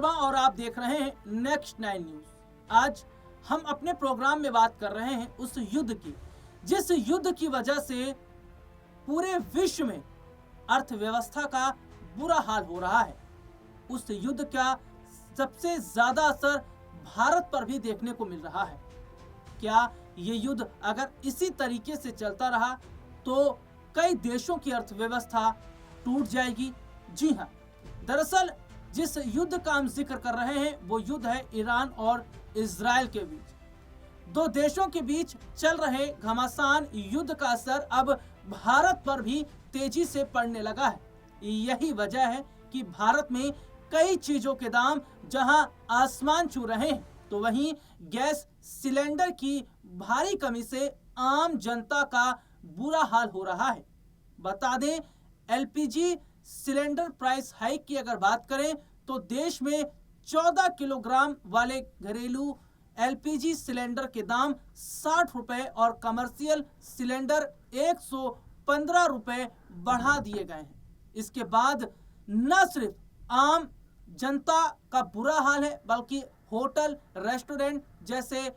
और आप देख रहे हैं नेक्स्ट 9 न्यूज। आज हम अपने प्रोग्राम में बात कर रहे हैं उस युद्ध की, जिस युद्ध की वजह से पूरे विश्व में अर्थव्यवस्था का बुरा हाल हो रहा है। उस युद्ध का सबसे ज्यादा असर भारत पर भी देखने को मिल रहा है। क्या ये युद्ध अगर इसी तरीके से चलता रहा तो कई देशों की अर्थव्यवस्था टूट जाएगी। जी हाँ, दरअसल जिस युद्ध का हम जिक्र कर रहे हैं वो युद्ध है ईरान और इजराइल के बीच। दो देशों के बीच चल रहे घमासान युद्ध का असर अब भारत पर भी तेजी से पड़ने लगा है। यही वजह है कि भारत में कई चीजों के दाम जहां आसमान छू रहे हैं, तो वहीं गैस सिलेंडर की भारी कमी से आम जनता का बुरा हाल हो रहा है। बता दें, एलपीजी सिलेंडर प्राइस हाइक की अगर बात करें तो देश में 14 किलोग्राम वाले घरेलू एलपीजी सिलेंडर के दाम 60 रुपए और कमर्शियल सिलेंडर 115 रुपए बढ़ा दिए गए हैं। इसके बाद न सिर्फ आम जनता का बुरा हाल है, बल्कि होटल, रेस्टोरेंट जैसे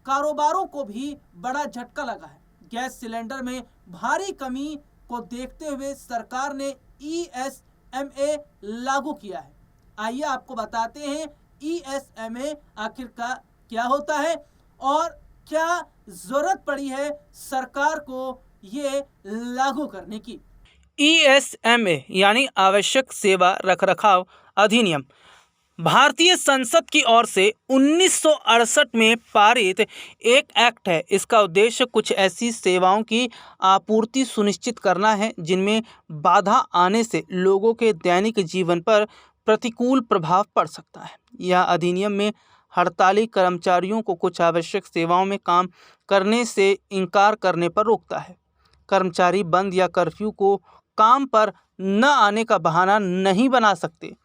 कारोबारों को भी बड़ा झटका लगा है। गैस सिलेंडर में भारी कमी को देखते हुए सरकार ने ESMA लागू किया है। आइए आपको बताते हैं ESMA आखिरकार क्या होता है और क्या जरूरत पड़ी है सरकार को ये लागू करने की। ESMA यानी आवश्यक सेवा रखरखाव अधिनियम भारतीय संसद की ओर से 1968 में पारित एक एक्ट है। इसका उद्देश्य कुछ ऐसी सेवाओं की आपूर्ति सुनिश्चित करना है जिनमें बाधा आने से लोगों के दैनिक जीवन पर प्रतिकूल प्रभाव पड़ सकता है। यह अधिनियम में हड़ताली कर्मचारियों को कुछ आवश्यक सेवाओं में काम करने से इनकार करने पर रोकता है। कर्मचारी बंद या कर्फ्यू को काम पर न आने का बहाना नहीं बना सकते।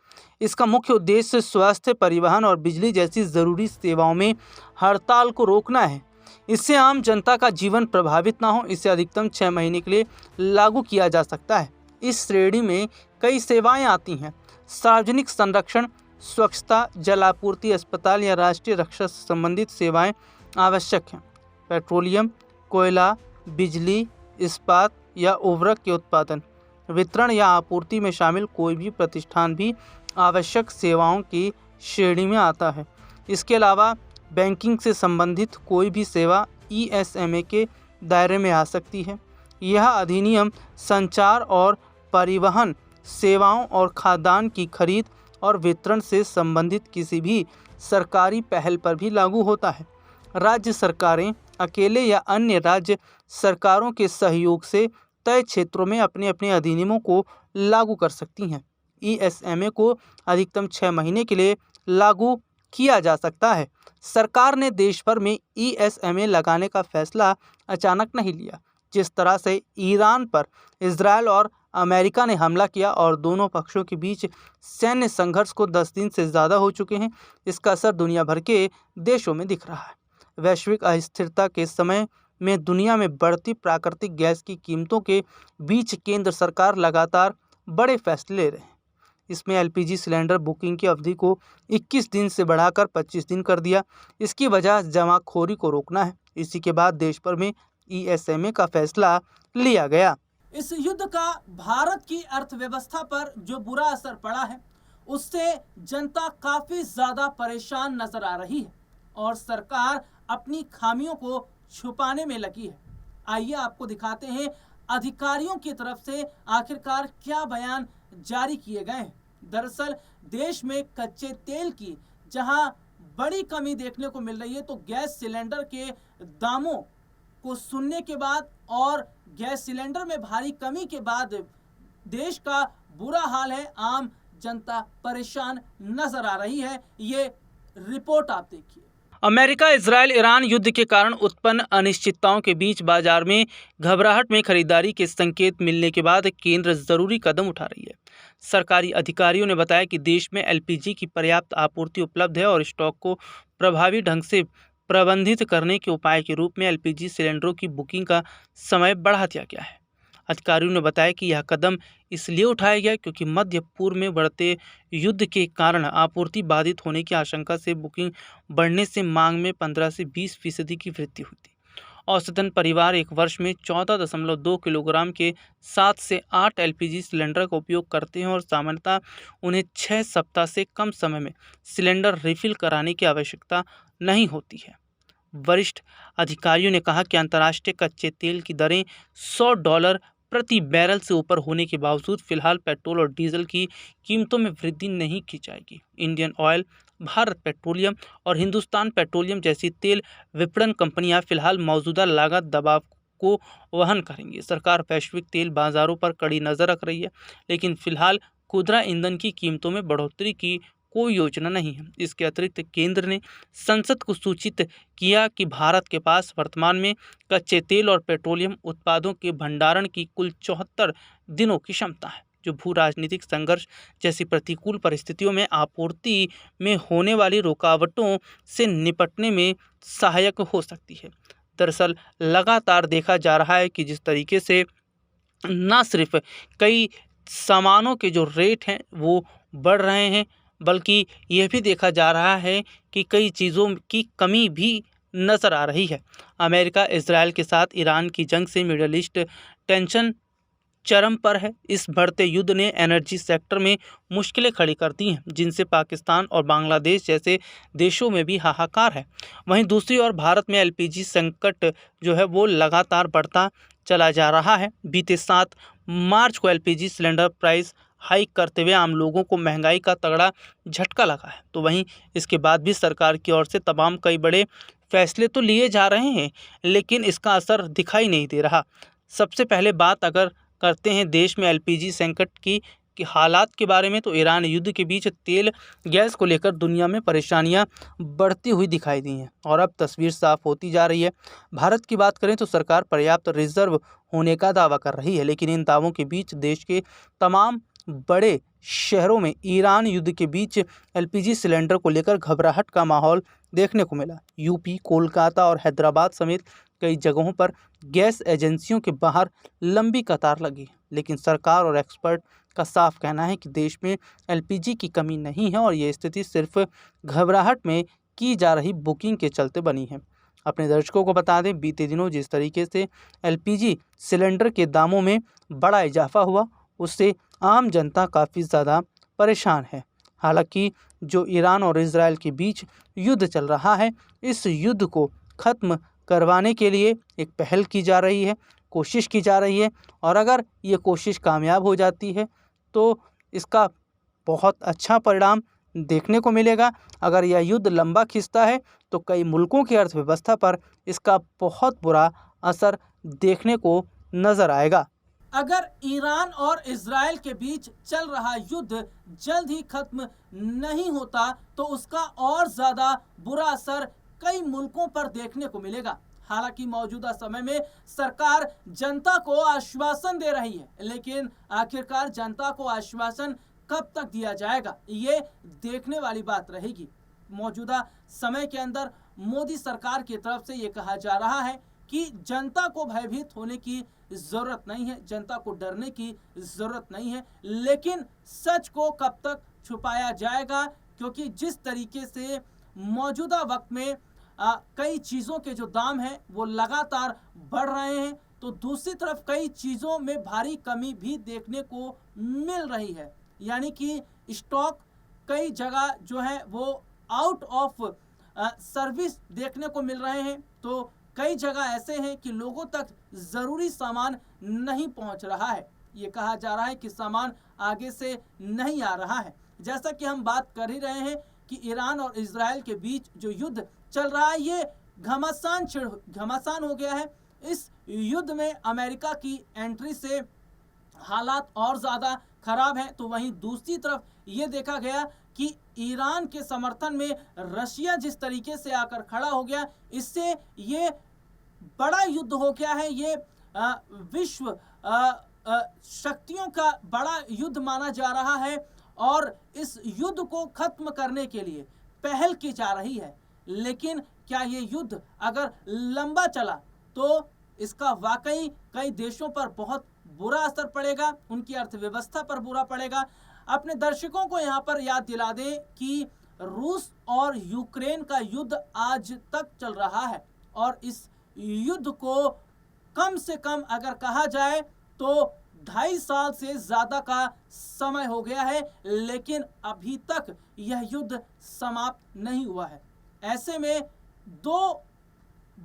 इसका मुख्य उद्देश्य स्वास्थ्य, परिवहन और बिजली जैसी ज़रूरी सेवाओं में हड़ताल को रोकना है। इससे आम जनता का जीवन प्रभावित ना हो। इसे अधिकतम 6 महीने के लिए लागू किया जा सकता है। इस श्रेणी में कई सेवाएं आती हैं। सार्वजनिक संरक्षण, स्वच्छता, जल आपूर्ति, अस्पताल या राष्ट्रीय रक्षा से संबंधित सेवाएं आवश्यक हैं। पेट्रोलियम, कोयला, बिजली, इस्पात या उर्वरक के उत्पादन, वितरण या आपूर्ति में शामिल कोई भी प्रतिष्ठान भी आवश्यक सेवाओं की श्रेणी में आता है। इसके अलावा बैंकिंग से संबंधित कोई भी सेवा ESMA के दायरे में आ सकती है। यह अधिनियम संचार और परिवहन सेवाओं और खाद्यान्न की खरीद और वितरण से संबंधित किसी भी सरकारी पहल पर भी लागू होता है। राज्य सरकारें अकेले या अन्य राज्य सरकारों के सहयोग से तय क्षेत्रों में अपने अपने अधिनियमों को लागू कर सकती हैं। ESMA को अधिकतम 6 महीने के लिए लागू किया जा सकता है। सरकार ने देश भर में ESMA लगाने का फैसला अचानक नहीं लिया। जिस तरह से ईरान पर इजरायल और अमेरिका ने हमला किया और दोनों पक्षों के बीच सैन्य संघर्ष को 10 दिन से ज़्यादा हो चुके हैं, इसका असर दुनिया भर के देशों में दिख रहा है। वैश्विक अस्थिरता के समय में दुनिया में बढ़ती प्राकृतिक गैस की कीमतों के बीच केंद्र सरकार लगातार बड़े फैसले ले रहे हैं। इसमें एलपीजी सिलेंडर बुकिंग की अवधि को 21 दिन से बढ़ाकर 25 दिन कर दिया। इसकी वजह जमाखोरी को रोकना है। इसी के बाद देश भर में ESMA का फैसला लिया गया। इस युद्ध का भारत की अर्थव्यवस्था पर जो बुरा असर पड़ा है, उससे जनता काफी ज्यादा परेशान नजर आ रही है और सरकार अपनी खामियों को छुपाने में लगी है। आइए आपको दिखाते हैं अधिकारियों की तरफ से आखिरकार क्या बयान जारी किए गए हैं। दरअसल देश में कच्चे तेल की जहां बड़ी कमी देखने को मिल रही है, तो गैस सिलेंडर के दामों को सुनने के बाद और गैस सिलेंडर में भारी कमी के बाद देश का बुरा हाल है। आम जनता परेशान नजर आ रही है। ये रिपोर्ट आप देखिए। अमेरिका इजरायल ईरान युद्ध के कारण उत्पन्न अनिश्चितताओं के बीच बाजार में घबराहट में खरीदारी के संकेत मिलने के बाद केंद्र जरूरी कदम उठा रही है। सरकारी अधिकारियों ने बताया कि देश में एलपीजी की पर्याप्त आपूर्ति उपलब्ध है और स्टॉक को प्रभावी ढंग से प्रबंधित करने के उपाय के रूप में एलपीजी सिलेंडरों की बुकिंग का समय बढ़ा दिया गया है। अधिकारियों ने बताया कि यह कदम इसलिए उठाया गया क्योंकि मध्य पूर्व में बढ़ते युद्ध के कारण आपूर्ति बाधित होने की आशंका से बुकिंग बढ़ने से मांग में 15 से 20% की वृद्धि हुई थी। औसतन परिवार एक वर्ष में 14.2 किलोग्राम के 7 से 8 एलपीजी सिलेंडर का उपयोग करते हैं और सामान्यतः उन्हें 6 सप्ताह से कम समय में सिलेंडर रिफिल कराने की आवश्यकता नहीं होती है। वरिष्ठ अधिकारियों ने कहा कि अंतर्राष्ट्रीय कच्चे तेल की दरें $100 प्रति बैरल से ऊपर होने के बावजूद फिलहाल पेट्रोल और डीजल की कीमतों में वृद्धि नहीं की जाएगी। इंडियन ऑयल, भारत पेट्रोलियम और हिंदुस्तान पेट्रोलियम जैसी तेल विपणन कंपनियां फिलहाल मौजूदा लागत दबाव को वहन करेंगी। सरकार वैश्विक तेल बाजारों पर कड़ी नज़र रख रही है, लेकिन फिलहाल खुदरा ईंधन की कीमतों में बढ़ोतरी की कोई योजना नहीं है। इसके अतिरिक्त केंद्र ने संसद को सूचित किया कि भारत के पास वर्तमान में कच्चे तेल और पेट्रोलियम उत्पादों के भंडारण की कुल 74 दिनों की क्षमता है, जो भू राजनीतिक संघर्ष जैसी प्रतिकूल परिस्थितियों में आपूर्ति में होने वाली रुकावटों से निपटने में सहायक हो सकती है। दरअसल लगातार देखा जा रहा है कि जिस तरीके से न सिर्फ कई सामानों के जो रेट हैं वो बढ़ रहे हैं, बल्कि यह भी देखा जा रहा है कि कई चीज़ों की कमी भी नज़र आ रही है। अमेरिका इजराइल के साथ ईरान की जंग से मिडल ईस्ट टेंशन चरम पर है। इस बढ़ते युद्ध ने एनर्जी सेक्टर में मुश्किलें खड़ी कर दी हैं, जिनसे पाकिस्तान और बांग्लादेश जैसे देशों में भी हाहाकार है। वहीं दूसरी ओर भारत में एलपीजी संकट जो है वो लगातार बढ़ता चला जा रहा है। बीते 7 मार्च को एलपीजी सिलेंडर प्राइस हाइक करते हुए आम लोगों को महंगाई का तगड़ा झटका लगा है। तो वहीं इसके बाद भी सरकार की ओर से तमाम कई बड़े फैसले तो लिए जा रहे हैं, लेकिन इसका असर दिखाई नहीं दे रहा। सबसे पहले बात अगर करते हैं देश में एलपीजी संकट की हालात के बारे में, तो ईरान युद्ध के बीच तेल गैस को लेकर दुनिया में परेशानियां बढ़ती हुई दिखाई दी हैं और अब तस्वीर साफ होती जा रही है। भारत की बात करें तो सरकार पर्याप्त रिजर्व होने का दावा कर रही है, लेकिन इन दावों के बीच देश के तमाम बड़े शहरों में ईरान युद्ध के बीच एलपीजी सिलेंडर को लेकर घबराहट का माहौल देखने को मिला। यूपी, कोलकाता और हैदराबाद समेत कई जगहों पर गैस एजेंसियों के बाहर लंबी कतार लगी, लेकिन सरकार और एक्सपर्ट का साफ कहना है कि देश में एलपीजी की कमी नहीं है और ये स्थिति सिर्फ घबराहट में की जा रही बुकिंग के चलते बनी है। अपने दर्शकों को बता दें, बीते दिनों जिस तरीके से एलपीजी सिलेंडर के दामों में बड़ा इजाफा हुआ, उससे आम जनता काफ़ी ज़्यादा परेशान है। हालांकि जो ईरान और इजराइल के बीच युद्ध चल रहा है, इस युद्ध को ख़त्म करवाने के लिए एक पहल की जा रही है, कोशिश की जा रही है और अगर ये कोशिश कामयाब हो जाती है तो इसका बहुत अच्छा परिणाम देखने को मिलेगा। अगर यह युद्ध लंबा खिंचता है तो कई मुल्कों की अर्थव्यवस्था पर इसका बहुत बुरा असर देखने को नज़र आएगा। अगर ईरान और इजराइल के बीच चल रहा युद्ध जल्द ही खत्म नहीं होता तो उसका और ज्यादा बुरा असर कई मुल्कों पर देखने को मिलेगा। हालांकि मौजूदा समय में सरकार जनता को आश्वासन दे रही है, लेकिन आखिरकार जनता को आश्वासन कब तक दिया जाएगा, ये देखने वाली बात रहेगी। मौजूदा समय के अंदर मोदी सरकार की तरफ से ये कहा जा रहा है कि जनता को भयभीत होने की जरूरत नहीं है, जनता को डरने की जरूरत नहीं है, लेकिन सच को कब तक छुपाया जाएगा, क्योंकि जिस तरीके से मौजूदा वक्त में कई चीज़ों के जो दाम हैं वो लगातार बढ़ रहे हैं, तो दूसरी तरफ कई चीज़ों में भारी कमी भी देखने को मिल रही है। यानी कि स्टॉक कई जगह जो है वो आउट ऑफ सर्विस देखने को मिल रहे हैं, तो कई जगह ऐसे हैं कि लोगों तक ज़रूरी सामान नहीं पहुंच रहा है। ये कहा जा रहा है कि सामान आगे से नहीं आ रहा है। जैसा कि हम बात कर ही रहे हैं कि ईरान और इजराइल के बीच जो युद्ध चल रहा है ये घमासान हो गया है। इस युद्ध में अमेरिका की एंट्री से हालात और ज़्यादा खराब हैं, तो वहीं दूसरी तरफ ये देखा गया कि ईरान के समर्थन में रशिया जिस तरीके से आकर खड़ा हो गया, इससे ये बड़ा युद्ध हो गया है। ये विश्व शक्तियों का बड़ा युद्ध माना जा रहा है और इस युद्ध को खत्म करने के लिए पहल की जा रही है। लेकिन क्या ये युद्ध अगर लंबा चला तो इसका वाकई कई देशों पर बहुत बुरा असर पड़ेगा, उनकी अर्थव्यवस्था पर बुरा पड़ेगा। अपने दर्शकों को यहाँ पर याद दिला दें कि रूस और यूक्रेन का युद्ध आज तक चल रहा है और इस युद्ध को कम से कम अगर कहा जाए तो 2.5 साल से ज़्यादा का समय हो गया है, लेकिन अभी तक यह युद्ध समाप्त नहीं हुआ है। ऐसे में दो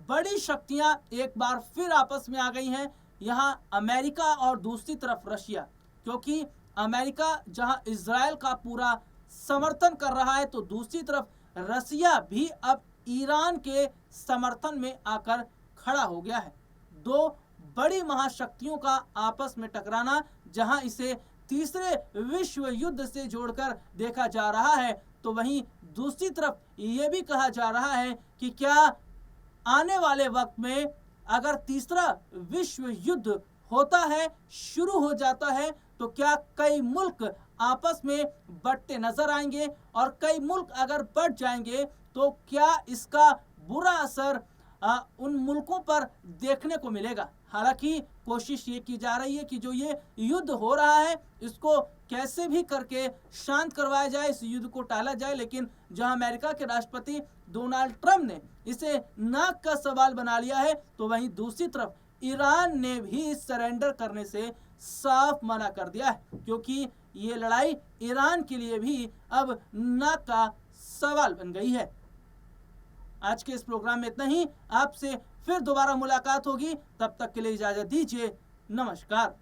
बड़ी शक्तियां एक बार फिर आपस में आ गई हैं, यहाँ अमेरिका और दूसरी तरफ रशिया, क्योंकि अमेरिका जहां इजराइल का पूरा समर्थन कर रहा है तो दूसरी तरफ रसिया भी अब ईरान के समर्थन में आकर खड़ा हो गया है। दो बड़ी महाशक्तियों का आपस में टकराना, जहां इसे तीसरे विश्व युद्ध से जोड़कर देखा जा रहा है, तो वहीं दूसरी तरफ ये भी कहा जा रहा है कि क्या आने वाले वक्त में अगर तीसरा विश्व युद्ध होता है, शुरू हो जाता है, तो क्या कई मुल्क आपस में बंटते नजर आएंगे और कई मुल्क अगर बंट जाएंगे तो क्या इसका बुरा असर उन मुल्कों पर देखने को मिलेगा। हालांकि कोशिश ये की जा रही है कि जो ये युद्ध हो रहा है इसको कैसे भी करके शांत करवाया जाए, इस युद्ध को टाला जाए, लेकिन जहां अमेरिका के राष्ट्रपति डोनाल्ड ट्रंप ने इसे नाक का सवाल बना लिया है, तो वहीं दूसरी तरफ ईरान ने भी सरेंडर करने से साफ मना कर दिया है, क्योंकि ये लड़ाई ईरान के लिए भी अब नाक का सवाल बन गई है। आज के इस प्रोग्राम में इतना ही। आपसे फिर दोबारा मुलाकात होगी, तब तक के लिए इजाजत दीजिए। नमस्कार।